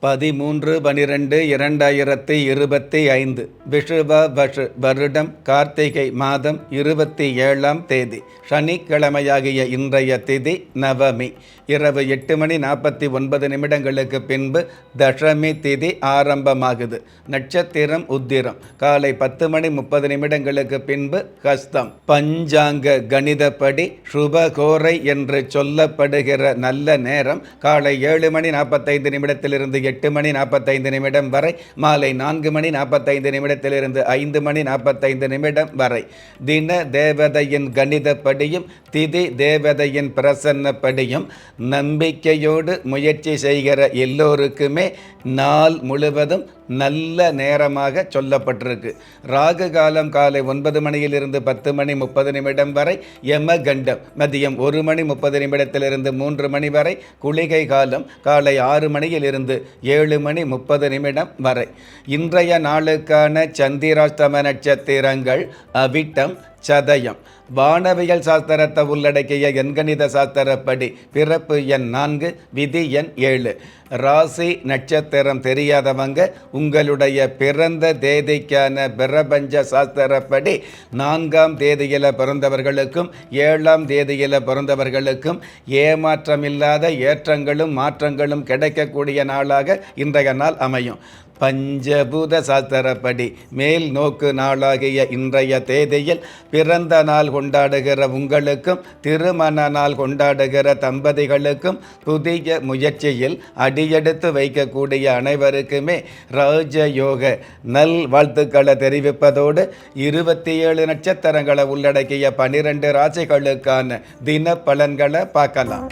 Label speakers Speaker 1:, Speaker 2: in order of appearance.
Speaker 1: 13/12/2025 விஷுவ வஷு வருடம் கார்த்திகை மாதம் 27ஆம் தேதி சனிக்கிழமையாகிய இன்றைய திதி நவமி. இரவு 8:49 பின்பு தசமி திதி ஆரம்பமாகுது. நட்சத்திரம் உத்திரம். காலை 10:30 பின்பு ஹஸ்தம். பஞ்சாங்க கணிதப்படி சுபகோரை என்று சொல்லப்படுகிற நல்ல நேரம் காலை 7:45 8:45 வரை, மாலை 4:45 5:45 வரை. தின தேவதையின் கணிதப்படியும் திதி தேவதையின் பிரசன்னப்படியும் நம்பிக்கையோடு முயற்சி செய்கிற எல்லோருக்குமே நாள் முழுவதும் நல்ல நேரமாக சொல்லப்பட்டிருக்கு. ராகு காலம் காலை 9 மணியிலிருந்து 10:30 வரை, யமகண்டம் மதியம் 1:30 3 மணி வரை, குளிகை காலம் காலை 6 மணியிலிருந்து 7:30 வரை. இன்றைய நாளுக்கான சந்திராஷ்டம நட்சத்திரங்கள் அவிட்டம், சதயம். வானவியல் சாஸ்திரத்தை உள்ளடக்கிய எண்கணித சாஸ்திரப்படி பிறப்பு எண் 4, விதி எண் 7. ராசி நட்சத்திரம் தெரியாதவங்க உங்களுடைய பிறந்த தேதிக்கான பிரபஞ்ச சாஸ்திரப்படி 4ஆம் தேதியில் பிறந்தவர்களுக்கும் 7ஆம் தேதியில் பிறந்தவர்களுக்கும் ஏமாற்றமில்லாத ஏற்றங்களும் மாற்றங்களும் கிடைக்கக்கூடிய நாளாக இன்றைய நாள் அமையும். பஞ்சபூத சாஸ்திரப்படி மேல் நோக்கு நாளாகிய இன்றைய தேதியில் பிறந்த நாள் கொண்டாடுகிற உங்களுக்கும் திருமண நாள் கொண்டாடுகிற தம்பதிகளுக்கும் புதிய முயற்சியில் அடியெடுத்து வைக்கக்கூடிய அனைவருக்குமே ராஜயோக நல் வாழ்த்துக்களை தெரிவிப்பதோடு 27 நட்சத்திரங்களை உள்ளடக்கிய 12 ராசிகளுக்கான தின பலன்களை பார்க்கலாம்.